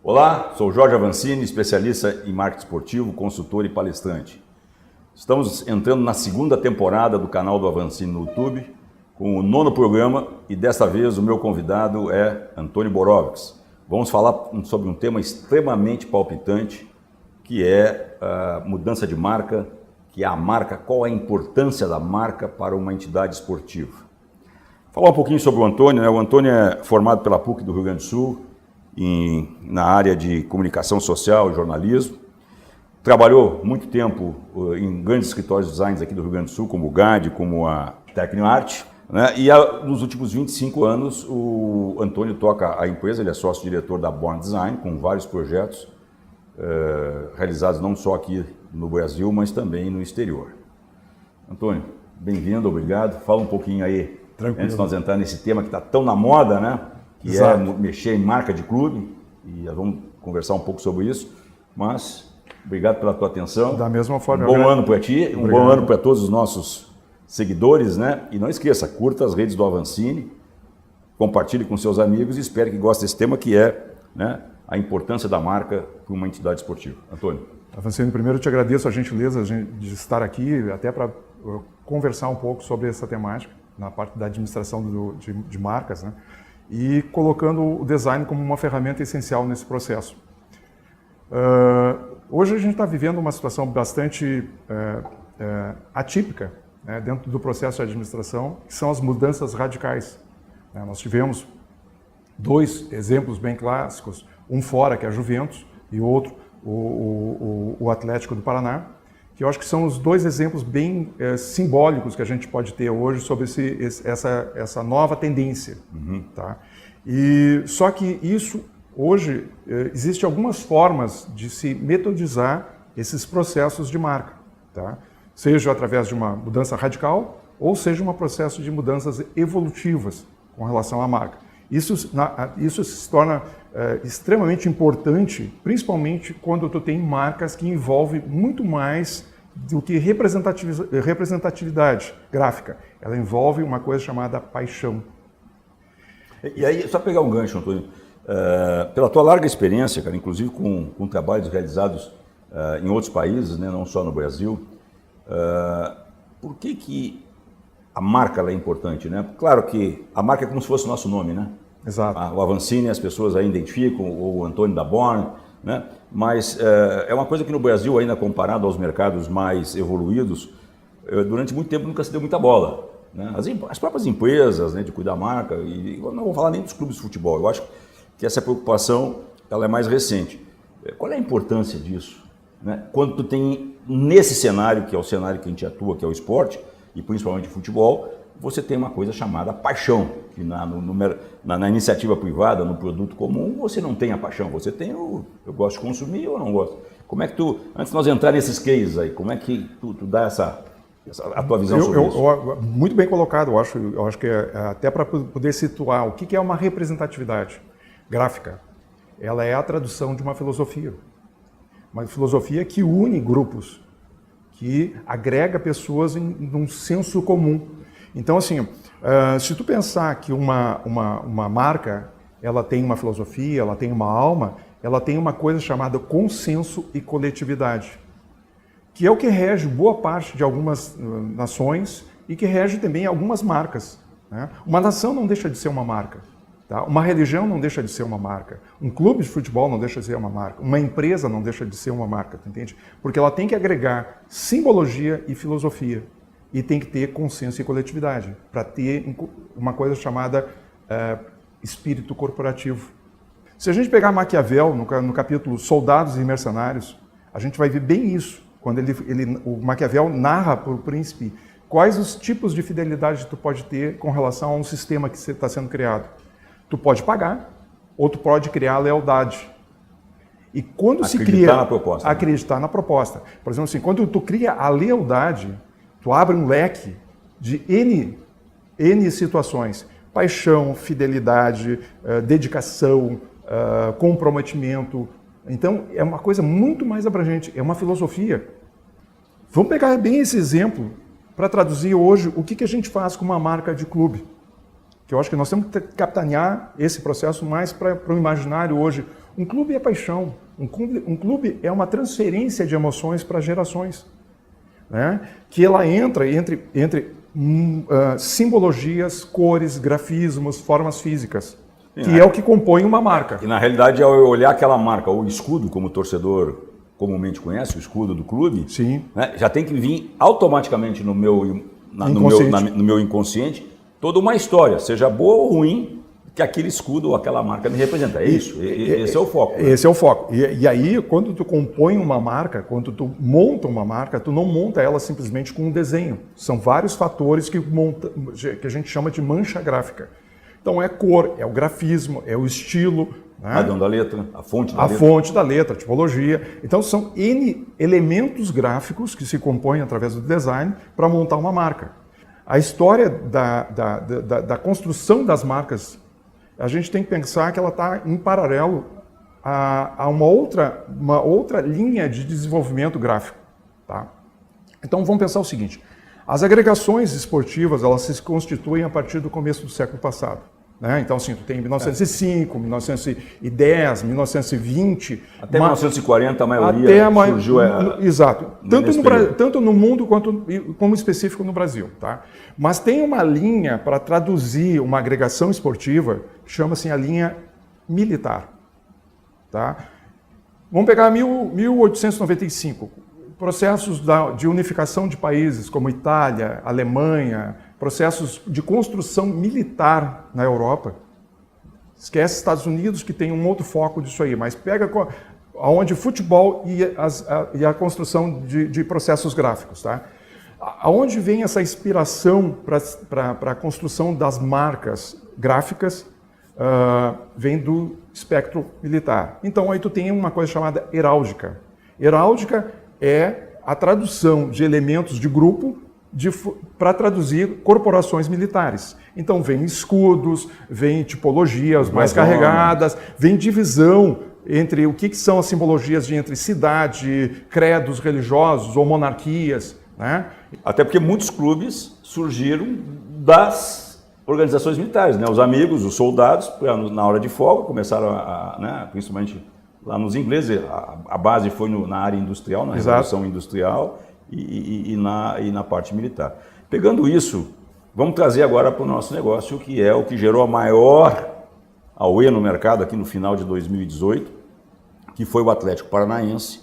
Olá, sou Jorge Avancini, especialista em marketing esportivo, consultor e palestrante. Estamos entrando na segunda temporada do canal do Avancini no YouTube, com o 9º programa, e desta vez o meu convidado é Antônio Borovics. Vamos falar sobre um tema extremamente palpitante, que é a mudança de marca, que é a marca, qual é a importância da marca para uma entidade esportiva. Falar um pouquinho sobre o Antônio, né? O Antônio é formado pela PUC do Rio Grande do Sul, na área de comunicação social e jornalismo. Trabalhou muito tempo em grandes escritórios de designs aqui do Rio Grande do Sul, como o GAD, como a Tecnoarte, né? E nos últimos 25 anos o Antônio toca a empresa, ele é sócio-diretor da Born Design, com vários projetos realizados não só aqui no Brasil, mas também no exterior. Antônio, bem-vindo, obrigado. Fala um pouquinho aí, tranquilo, antes de nós entrar nesse tema que está tão na moda, né? Que Exato. É mexer em marca de clube, e nós vamos conversar um pouco sobre isso, mas obrigado pela tua atenção. Da mesma forma. Um bom ano para ti, um bom ano para todos os nossos seguidores, né? E não esqueça, curta as redes do Avancini, compartilhe com seus amigos e espero que gostem desse tema que é, né, a importância da marca para uma entidade esportiva. Antônio. Avancini, primeiro eu te agradeço a gentileza de estar aqui, até para conversar um pouco sobre essa temática, na parte da administração de marcas, né? E colocando o design como uma ferramenta essencial nesse processo. Hoje a gente está vivendo uma situação bastante atípica, né, dentro do processo de administração, que são as mudanças radicais. Nós tivemos dois exemplos bem clássicos, um fora, que é a Juventus, e outro, o Atlético do Paraná, que eu acho que são os dois exemplos bem simbólicos que a gente pode ter hoje sobre essa nova tendência. Uhum. Tá? E, só que isso, hoje, existem algumas formas de se metodizar esses processos de marca. Tá? Seja através de uma mudança radical, ou seja um processo de mudanças evolutivas com relação à marca. Isso se torna extremamente importante, principalmente quando tu tem marcas que envolvem muito mais do que representatividade gráfica. Ela envolve uma coisa chamada paixão. E aí, só pegar um gancho, Antônio, pela tua larga experiência, cara, inclusive com trabalhos realizados em outros países, né, não só no Brasil, por que a marca ela é importante, né? Claro que a marca é como se fosse o nosso nome, né? Exato. O Avancini as pessoas aí identificam, ou o Antônio da Born, né? Mas é uma coisa que no Brasil, ainda comparado aos mercados mais evoluídos, durante muito tempo nunca se deu muita bola, né? As próprias empresas, né, de cuidar da marca, e não vou falar nem dos clubes de futebol, eu acho que essa preocupação ela é mais recente. Qual é a importância disso, né? Quando tu tem, nesse cenário, que é o cenário que a gente atua, que é o esporte, e principalmente o futebol, você tem uma coisa chamada paixão, que na iniciativa privada, no produto comum, você não tem a paixão, você tem eu gosto de consumir ou não gosto. Como é que tu, antes de nós entrar nesses cases aí, como é que tu dá a tua visão sobre isso? Muito bem colocado, eu acho que até para poder situar o que é uma representatividade gráfica. Ela é a tradução de uma filosofia que une grupos, que agrega pessoas em um senso comum. Então, assim, se tu pensar que uma marca, ela tem uma filosofia, ela tem uma alma, ela tem uma coisa chamada consenso e coletividade, que é o que rege boa parte de algumas nações e que rege também algumas marcas, né? Uma nação não deixa de ser uma marca, tá? Uma religião não deixa de ser uma marca, um clube de futebol não deixa de ser uma marca, uma empresa não deixa de ser uma marca, entende? Porque ela tem que agregar simbologia e filosofia. E tem que ter consenso e coletividade, para ter uma coisa chamada espírito corporativo. Se a gente pegar Maquiavel, no capítulo Soldados e Mercenários, a gente vai ver bem isso, quando o Maquiavel narra para o príncipe quais os tipos de fidelidade tu pode ter com relação a um sistema que está sendo criado. Tu pode pagar, ou tu pode criar lealdade. E quando se cria... na proposta. Acreditar na proposta. Por exemplo, assim, quando tu cria a lealdade, tu abre um leque de N situações. Paixão, fidelidade, dedicação, comprometimento. Então, é uma coisa muito mais abrangente. É uma filosofia. Vamos pegar bem esse exemplo para traduzir hoje o que a gente faz com uma marca de clube. Que eu acho que nós temos que capitanear esse processo mais para o imaginário hoje. Um clube é paixão. Um clube é uma transferência de emoções para gerações, né? Que ela entra entre simbologias, cores, grafismos, formas físicas, que é o que compõe uma marca. E na realidade, ao eu olhar aquela marca, o escudo, como o torcedor comumente conhece, o escudo do clube, sim, né, já tem que vir automaticamente no meu inconsciente toda uma história, seja boa ou ruim, que aquele escudo ou aquela marca me representa. É isso, esse é o foco. Né? Esse é o foco. E aí, quando tu compõe uma marca, quando tu monta uma marca, tu não monta ela simplesmente com um desenho. São vários fatores que a gente chama de mancha gráfica. Então é cor, é o grafismo, é o estilo, né? Padrão da letra, a fonte da letra. A fonte da letra, a tipologia. Então são N elementos gráficos que se compõem através do design para montar uma marca. A história da construção das marcas, a gente tem que pensar que ela está em paralelo a uma outra linha de desenvolvimento gráfico. Tá? Então vamos pensar o seguinte, as agregações esportivas elas se constituem a partir do começo do século passado. Né? Então assim, tu tem 1905, 1910, 1920... Até 1940 a maioria surgiu... Exato, tanto no mundo como específico no Brasil. Tá? Mas tem uma linha para traduzir uma agregação esportiva, chama-se a linha militar. Tá? Vamos pegar 1895, processos de unificação de países como Itália, Alemanha, processos de construção militar na Europa. Esquece Estados Unidos, que tem um outro foco disso aí, mas pega onde futebol e a construção de processos gráficos. Tá? Aonde vem essa inspiração para a construção das marcas gráficas? Vem do espectro militar. Então aí tu tem uma coisa chamada heráldica. Heráldica é a tradução de elementos de grupo para traduzir corporações militares. Então vem escudos, vem tipologias mais carregadas, vem divisão entre o que são as simbologias entre cidade, credos religiosos ou monarquias. Né? Até porque muitos clubes surgiram das organizações militares, né? Os amigos, os soldados, na hora de folga, começaram né, principalmente lá nos ingleses, a base foi na área industrial, na Revolução Industrial e na parte militar. Pegando isso, vamos trazer agora para o nosso negócio, que é o que gerou a maior auê no mercado aqui no final de 2018, que foi o Atlético Paranaense.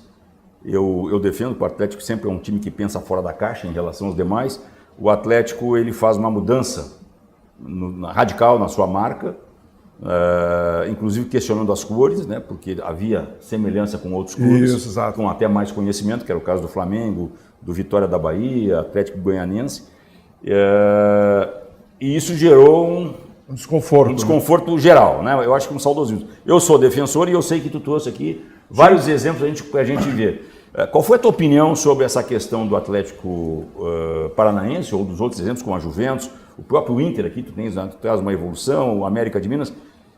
Eu defendo que o Atlético sempre é um time que pensa fora da caixa em relação aos demais. O Atlético ele faz uma mudança radical na sua marca, inclusive questionando as cores, né, porque havia semelhança com outros clubes, com até mais conhecimento, que era o caso do Flamengo, do Vitória da Bahia, Atlético Goianiense, e isso gerou um desconforto geral, né? Eu acho que um saudosismo. Eu sou defensor e eu sei que tu trouxe aqui vários exemplos para a gente ver. Qual foi a tua opinião sobre essa questão do Atlético Paranaense ou dos outros exemplos, como a Juventus, o próprio Inter aqui, tu traz uma evolução, o América de Minas,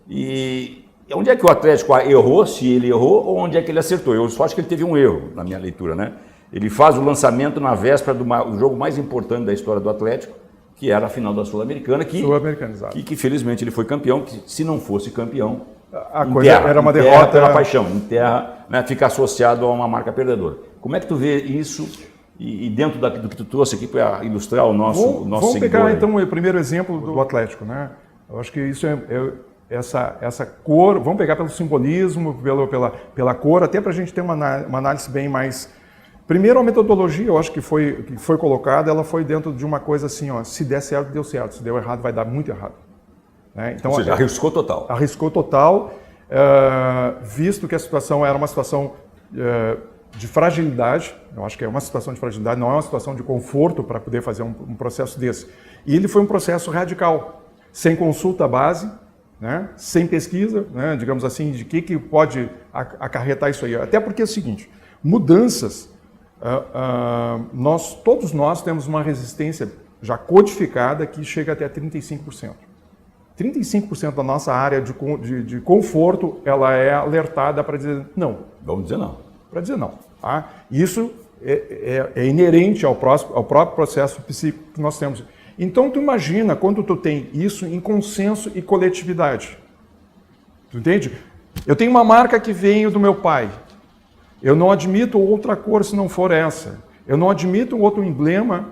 e onde é que o Atlético errou, se ele errou, ou onde é que ele acertou? Eu só acho que ele teve um erro, na minha leitura, né? Ele faz o lançamento na véspera do jogo mais importante da história do Atlético, que era a final da Sul-Americana, que felizmente ele foi campeão, que se não fosse campeão, era uma derrota. Pela paixão, né, fica associado a uma marca perdedora. Como é que tu vê isso e dentro do que tu trouxe aqui para ilustrar o nosso seguidor? Vamos pegar então o primeiro exemplo do Atlético, né? Eu acho que isso essa cor, vamos pegar pelo simbolismo, pela cor, até para a gente ter uma análise bem mais... Primeiro, a metodologia, eu acho que foi colocada, ela foi dentro de uma coisa assim, ó, se der certo, deu certo, se deu errado, vai dar muito errado. Né? Então, ou seja, arriscou total. Arriscou total, visto que a situação era uma situação de fragilidade, eu acho que é uma situação de fragilidade, não é uma situação de conforto para poder fazer um processo desse. E ele foi um processo radical, sem consulta base, né? Sem pesquisa, né? Digamos assim, de que pode acarretar isso aí. Até porque é o seguinte, mudanças, todos nós temos uma resistência já codificada que chega até 35%. 35% da nossa área de conforto, ela é alertada para dizer não. Vamos dizer não. Para dizer não. Tá? Isso é inerente ao próprio processo psíquico que nós temos. Então, tu imagina quando tu tem isso em consenso e coletividade. Tu entende? Eu tenho uma marca que veio do meu pai. Eu não admito outra cor se não for essa. Eu não admito outro emblema,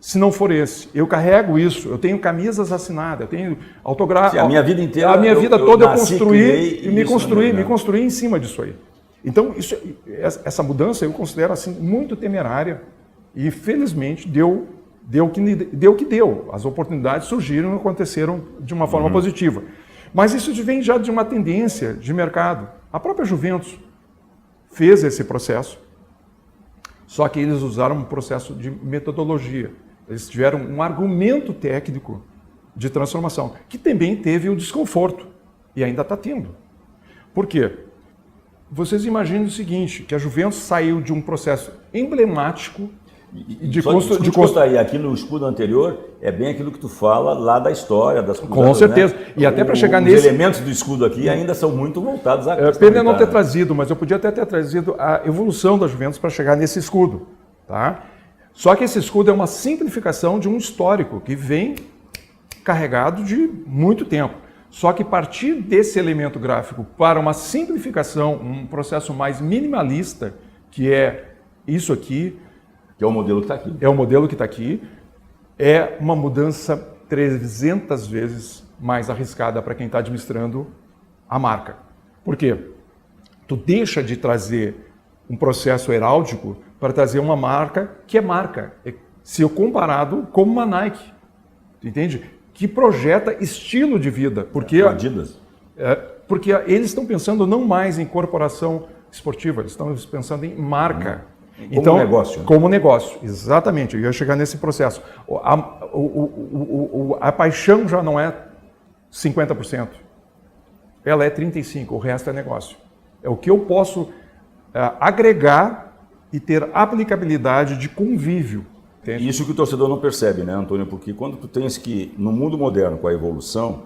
se não for esse. Eu carrego isso. Eu tenho camisas assinadas, eu tenho autógrafo. A minha vida inteira. A minha vida toda eu construí e me construí em cima disso aí. Então, essa mudança eu considero assim muito temerária e felizmente deu o que deu. As oportunidades surgiram e aconteceram de uma forma positiva. Mas isso vem já de uma tendência de mercado. A própria Juventus fez esse processo, só que eles usaram um processo de metodologia. Eles tiveram um argumento técnico de transformação, que também teve o desconforto, e ainda está tendo. Por quê? Vocês imaginem o seguinte, que a Juventus saiu de um processo emblemático de construção. Aqui no escudo anterior, é bem aquilo que tu fala lá da história, das cruzadas. Com certeza. Né? E até para chegar Os elementos do escudo aqui ainda são muito voltados à pena não ter trazido, mas eu podia até ter trazido a evolução da Juventus para chegar nesse escudo. Tá? Só que esse escudo é uma simplificação de um histórico que vem carregado de muito tempo. Só que partir desse elemento gráfico para uma simplificação, um processo mais minimalista, que é isso aqui, que é o modelo que está aqui. É o modelo que está aqui. É uma mudança 300 vezes mais arriscada para quem está administrando a marca. Por quê? Tu deixa de trazer um processo heráldico para trazer uma marca que é marca. Se eu comparado como uma Nike. Tu entende? Que projeta estilo de vida. Porque, Adidas. Porque eles estão pensando não mais em corporação esportiva, eles estão pensando em marca. Como negócio. Como negócio, exatamente. Eu ia chegar nesse processo. A paixão já não é 50%. Ela é 35%, o resto é negócio. É o que eu posso agregar e ter aplicabilidade de convívio. Entende? Isso que o torcedor não percebe, né, Antônio? Porque quando tu tens que, no mundo moderno, com a evolução,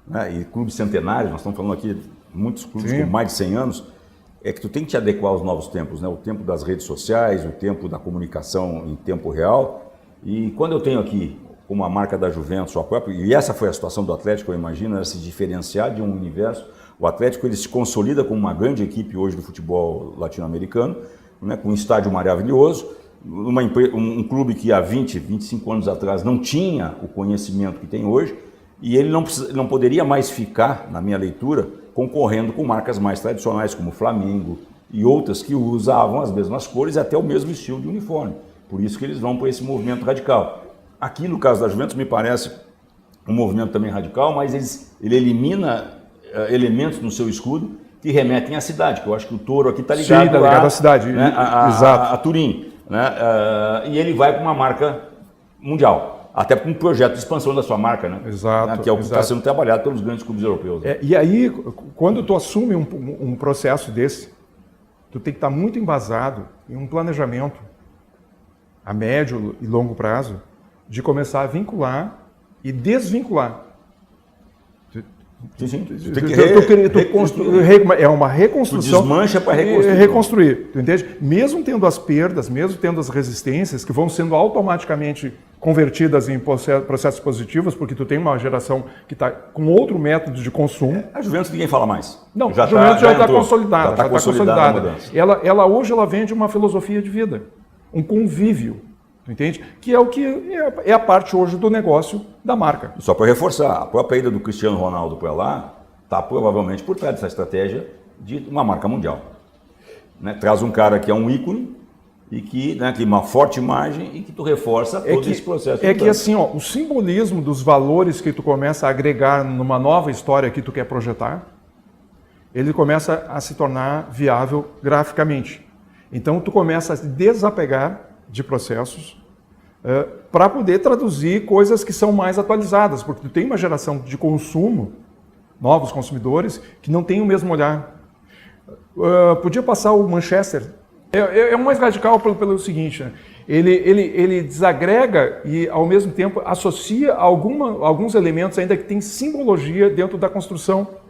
né, e clubes centenários, nós estamos falando aqui de muitos clubes com mais de 100 anos, é que tu tem que te adequar aos novos tempos, né? O tempo das redes sociais, o tempo da comunicação em tempo real. E quando eu tenho aqui, como a marca da Juventus, a própria, e essa foi a situação do Atlético, eu imagino, era se diferenciar de um universo. O Atlético ele se consolida como uma grande equipe hoje do futebol latino-americano, né? Com um estádio maravilhoso, um clube que há 20, 25 anos atrás não tinha o conhecimento que tem hoje, e ele não poderia mais ficar, na minha leitura, concorrendo com marcas mais tradicionais, como o Flamengo e outras que usavam as mesmas cores e até o mesmo estilo de uniforme. Por isso que eles vão para esse movimento radical. Aqui, no caso da Juventus, me parece um movimento também radical, mas ele elimina elementos no seu escudo que remetem à cidade, que eu acho que o touro aqui está ligado, tá ligado à cidade, né, exato. a Turim. Né, e ele vai para uma marca mundial. Até com um projeto de expansão da sua marca, né? Exato. Né? Que é o que está sendo trabalhado pelos grandes clubes europeus. Né? E aí, quando tu assume um processo desse, tu tem que estar muito embasado em um planejamento a médio e longo prazo de começar a vincular e desvincular. Sim. Tu tem que reconstruir. É uma reconstrução. Tu desmancha para reconstruir. Reconstruir, tu entende? Mesmo tendo as perdas, mesmo tendo as resistências, que vão sendo automaticamente convertidas em processos positivos, porque tu tem uma geração que está com outro método de consumo. A Juventus ninguém fala mais. Não, a Juventus já está consolidada. Já está consolidada. Ela hoje vende uma filosofia de vida, um convívio. Tu entende? Que é o que é a parte hoje do negócio da marca. Só para reforçar, a própria ida do Cristiano Ronaldo para lá está provavelmente por trás dessa estratégia de uma marca mundial. Né? Traz um cara que é um ícone e que tem uma forte imagem e que tu reforça todo esse processo. É que assim, o simbolismo dos valores que tu começa a agregar numa nova história que tu quer projetar, ele começa a se tornar viável graficamente. Então tu começa a se desapegar de processos para poder traduzir coisas que são mais atualizadas, porque tu tem uma geração de consumo, novos consumidores, que não tem o mesmo olhar. Podia passar o Manchester, é o mais radical pelo seguinte, né? Ele desagrega e ao mesmo tempo associa alguns elementos ainda que tem simbologia dentro da construção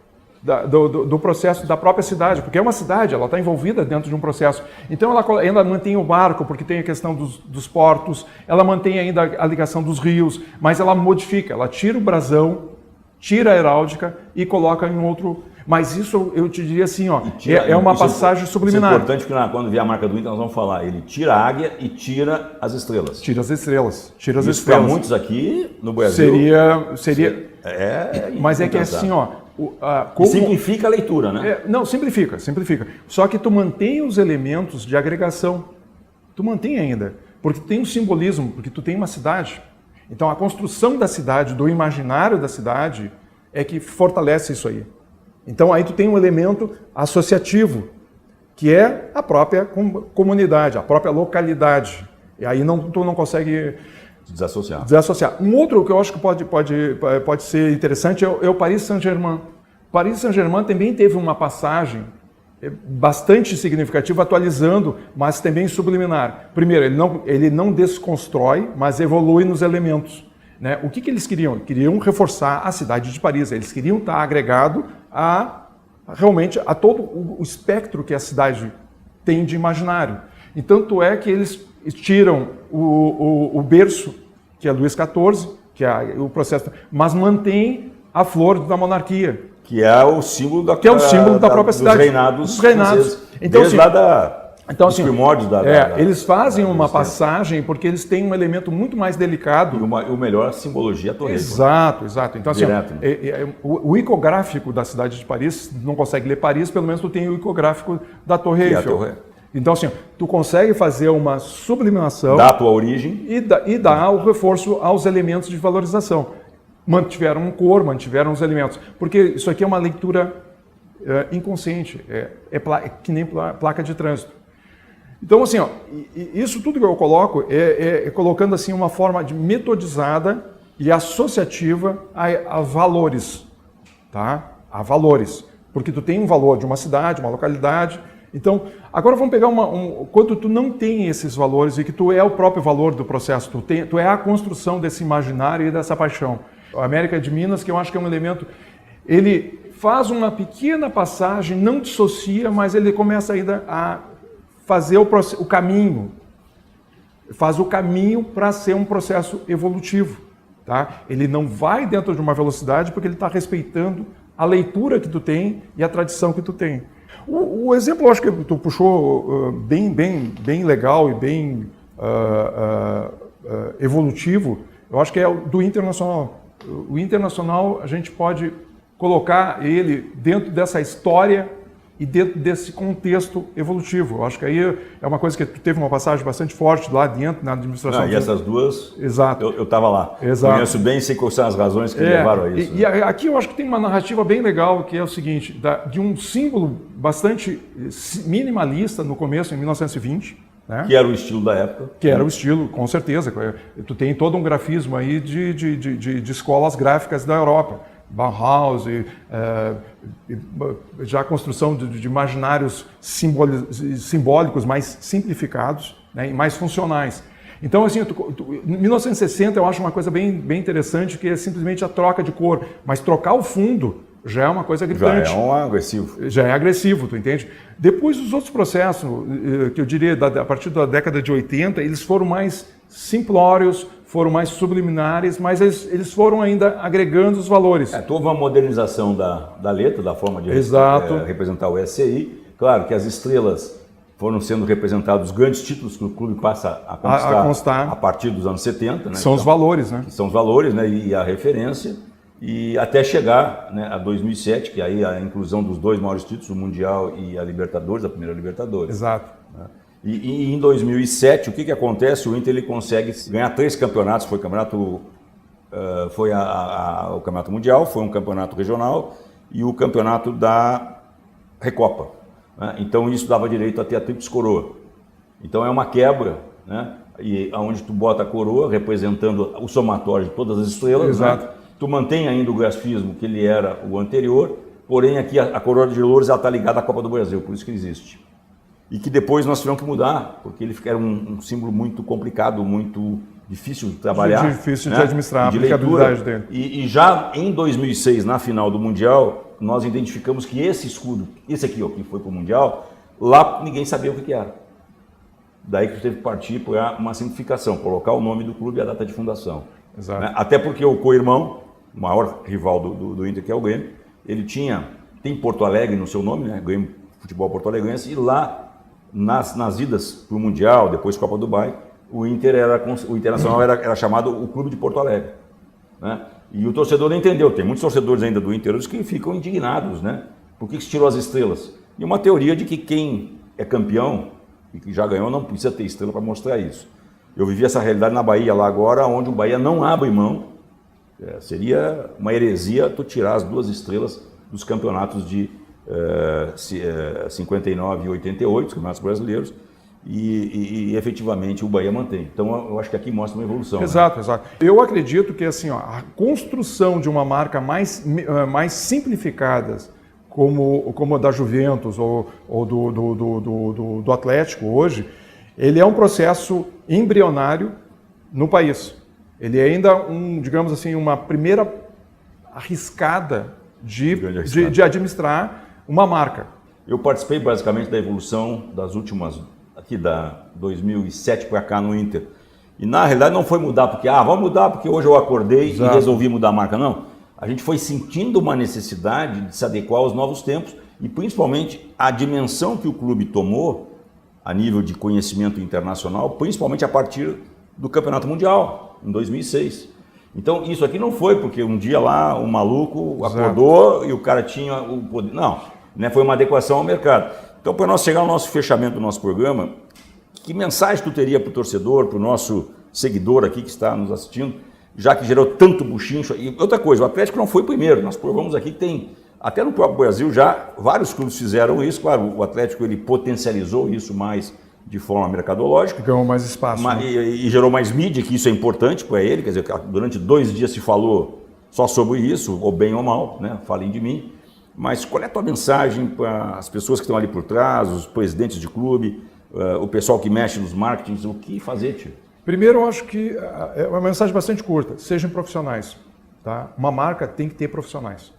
do processo da própria cidade, porque é uma cidade, ela está envolvida dentro de um processo. Então ela ainda mantém o barco, porque tem a questão dos portos, ela mantém ainda a ligação dos rios, mas ela modifica, ela tira o brasão, tira a heráldica e coloca em outro... Mas isso eu te diria assim, ó, é uma passagem subliminar. Isso é importante porque quando vier a marca do Inter nós vamos falar, ele tira a águia e tira as estrelas. Tira as estrelas. Tira as isso estrelas. Para muitos aqui no Brasil... Seria mas é que é assim, ó... E simplifica a leitura, né? Não, simplifica. Só que tu mantém os elementos de agregação. Tu mantém ainda. Porque tem um simbolismo, porque tu tem uma cidade. Então a construção da cidade, do imaginário da cidade, é que fortalece isso aí. Então aí tu tem um elemento associativo, que é a própria comunidade, a própria localidade. E aí tu não consegue desassociar. Um outro que eu acho que pode ser interessante é o Paris Saint-Germain. Paris Saint-Germain também teve uma passagem bastante significativa, atualizando, mas também subliminar. Primeiro, ele não desconstrói, mas evolui nos elementos. Né? O que eles queriam? Queriam reforçar a cidade de Paris. Eles queriam estar agregado realmente a todo o espectro que a cidade tem de imaginário. E tanto é que eles tiram o berço, que é Luís XIV, que é o processo, mas mantém a flor da monarquia. Que é o símbolo da própria cidade. Dos reinados. Então, desde lá dos primórdios eles fazem uma passagem porque eles têm um elemento muito mais delicado. E o melhor simbologia é a Torre Eiffel. Exato. Então, assim, o icográfico da cidade de Paris, não consegue ler Paris, pelo menos tu tem o icográfico da Torre Eiffel. Então, assim, tu consegue fazer uma sublimação... Dá a tua origem. E dá o reforço aos elementos de valorização. Mantiveram cor, mantiveram os elementos. Porque isso aqui é uma leitura inconsciente, que nem placa de trânsito. Então, assim, ó, isso tudo que eu coloco é colocando assim uma forma de metodizada e associativa a valores, tá? A valores. Porque tu tem um valor de uma cidade, uma localidade. Então, agora vamos pegar quando tu não tem esses valores e que tu é o próprio valor do processo, tu é a construção desse imaginário e dessa paixão. A América de Minas, que eu acho que é um elemento, ele faz uma pequena passagem, não dissocia, mas ele começa ainda a fazer o caminho. Faz o caminho para ser um processo evolutivo. Tá? Ele não vai dentro de uma velocidade porque ele está respeitando a leitura que tu tem e a tradição que tu tem. O exemplo, eu acho que tu puxou bem legal e bem evolutivo, eu acho que é o do Internacional. O Internacional, a gente pode colocar ele dentro dessa história e dentro desse contexto evolutivo. Eu acho que aí é uma coisa que teve uma passagem bastante forte lá dentro, na administração. E essas duas, exato. Eu estava lá. Exato. Conheço bem e sei quais são as razões que levaram a isso. E aqui eu acho que tem uma narrativa bem legal, que é o seguinte, de um símbolo bastante minimalista no começo, em 1920, né? Que era o estilo da época. Que era o estilo, com certeza. Tu tem todo um grafismo aí de escolas gráficas da Europa. Bauhaus, já a construção de imaginários simbólicos mais simplificados, né, e mais funcionais. Então, assim, em 1960 eu acho uma coisa bem interessante, que é simplesmente a troca de cor, mas trocar o fundo já é uma coisa gritante. Já é agressivo. Já é agressivo, tu entende? Depois os outros processos, que eu diria a partir da década de 80, eles foram mais simplórios, foram mais subliminares, mas eles foram ainda agregando os valores. Houve uma modernização da letra, da forma de representar o SCI. Claro que as estrelas foram sendo representados, os grandes títulos que o clube passa a conquistar a partir dos anos 70. Né? São os valores, né? São os valores, né? E a referência. E até chegar, né, a 2007, que aí a inclusão dos dois maiores títulos, o Mundial e a Libertadores, a primeira Libertadores. Exato. Né? E em 2007, o que acontece? O Inter ele consegue ganhar 3 campeonatos, foi o Campeonato Mundial, foi um campeonato regional e o campeonato da Recopa. Né? Então isso dava direito a ter a tríplice coroa. Então é uma quebra, né? E onde tu bota a coroa representando o somatório de todas as estrelas. Exato. Né? Tu mantém ainda o grafismo que ele era o anterior, porém aqui a coroa de louros está ligada à Copa do Brasil, por isso que existe. E que depois nós tivemos que mudar, porque ele era um símbolo muito complicado, muito difícil de trabalhar. Difícil, né? De administrar, a aplicabilidade dele. E já em 2006, na final do Mundial, nós identificamos que esse escudo, esse aqui, ó, que foi para o Mundial, lá ninguém sabia o que era. Daí que teve que partir para uma simplificação, colocar o nome do clube e a data de fundação. Exato. Né? Até porque o co-irmão, o maior rival do Inter, que é o Grêmio, ele tinha tem Porto Alegre no seu nome, né? Grêmio Futebol Porto Alegrense, e lá nas idas para o Mundial, depois Copa Dubai, o Internacional era chamado o Clube de Porto Alegre, né? E o torcedor não entendeu. Tem muitos torcedores ainda do Inter que ficam indignados, né? Por que se tirou as estrelas? E uma teoria de que quem é campeão e que já ganhou não precisa ter estrela para mostrar isso. Eu vivi essa realidade na Bahia lá agora, onde o Bahia não abre mão. Seria uma heresia tu tirar as 2 estrelas dos campeonatos de 59 e 88, os campeonatos brasileiros, e efetivamente o Bahia mantém. Então eu acho que aqui mostra uma evolução. Exato, né? Exato. Eu acredito que assim, ó, a construção de uma marca mais simplificada, como a da Juventus ou do Atlético hoje, ele é um processo embrionário no país. Ele é ainda, digamos assim, uma primeira arriscada de administrar uma marca. Eu participei basicamente da evolução das últimas, aqui da 2007 para cá no Inter. E na realidade não foi mudar porque, vamos mudar porque hoje eu acordei e resolvi mudar a marca, não. A gente foi sentindo uma necessidade de se adequar aos novos tempos e principalmente a dimensão que o clube tomou a nível de conhecimento internacional, principalmente a partir do Campeonato Mundial, em 2006. Então, isso aqui não foi porque um dia lá o maluco acordou e o cara tinha o poder. Não, né? Foi uma adequação ao mercado. Então, para nós chegar ao nosso fechamento do nosso programa, que mensagem tu teria para o torcedor, para o nosso seguidor aqui que está nos assistindo, já que gerou tanto buchincho? E outra coisa, o Atlético não foi o primeiro. Nós provamos aqui que tem, até no próprio Brasil já, vários clubes fizeram isso. Claro, o Atlético ele potencializou isso mais de forma mercadológica. Ganhou mais espaço. E gerou mais mídia, que isso é importante para ele. Quer dizer, durante 2 dias se falou só sobre isso, ou bem ou mal, né? Falem de mim. Mas qual é a tua mensagem para as pessoas que estão ali por trás, os presidentes de clube, o pessoal que mexe nos marketings, o que fazer, tio? Primeiro, eu acho que é uma mensagem bastante curta. Sejam profissionais. Tá? Uma marca tem que ter profissionais.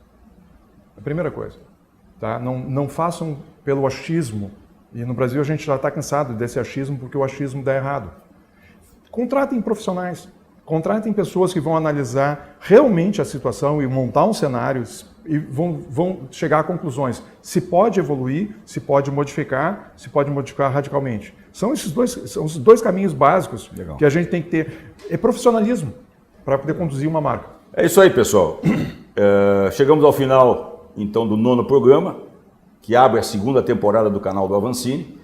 A primeira coisa. Tá? Não façam pelo achismo. E no Brasil a gente já está cansado desse achismo porque o achismo dá errado. Contratem profissionais. Contratem pessoas que vão analisar realmente a situação e montar um cenário e vão chegar a conclusões. Se pode evoluir, se pode modificar radicalmente. São os dois caminhos básicos que a gente tem que ter. É profissionalismo para poder conduzir uma marca. É isso aí, pessoal. Chegamos ao final, então, do 9º programa, que abre a 2ª temporada do canal do Avancini.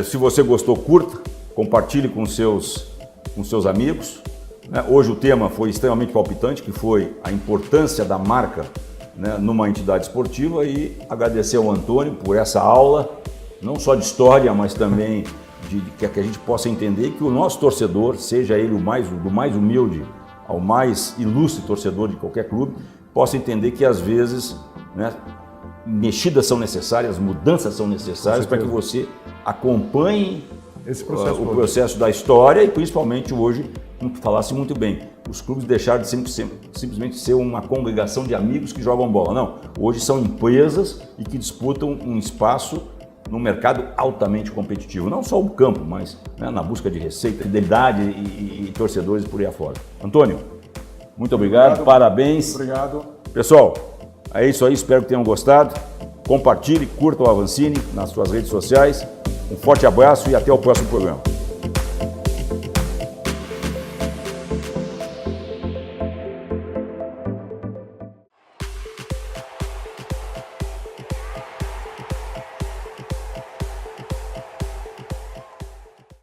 Se você gostou, curta, compartilhe com seus amigos. Hoje o tema foi extremamente palpitante, que foi a importância da marca, né, numa entidade esportiva, e agradecer ao Antônio por essa aula, não só de história, mas também que a gente possa entender que o nosso torcedor, seja ele do mais humilde ao mais ilustre torcedor de qualquer clube, possa entender que às vezes, né, mexidas são necessárias, mudanças são necessárias para que você acompanhe o processo da história e principalmente hoje, como tu falasse muito bem, os clubes deixaram de simplesmente ser uma congregação de amigos que jogam bola. Não, hoje são empresas e que disputam um espaço no mercado altamente competitivo. Não só o campo, mas, né, na busca de receita, fidelidade e torcedores por aí afora. Antônio, muito obrigado, parabéns. Obrigado. Pessoal, é isso aí, espero que tenham gostado. Compartilhe, curta o Avancini nas suas redes sociais. Um forte abraço e até o próximo programa.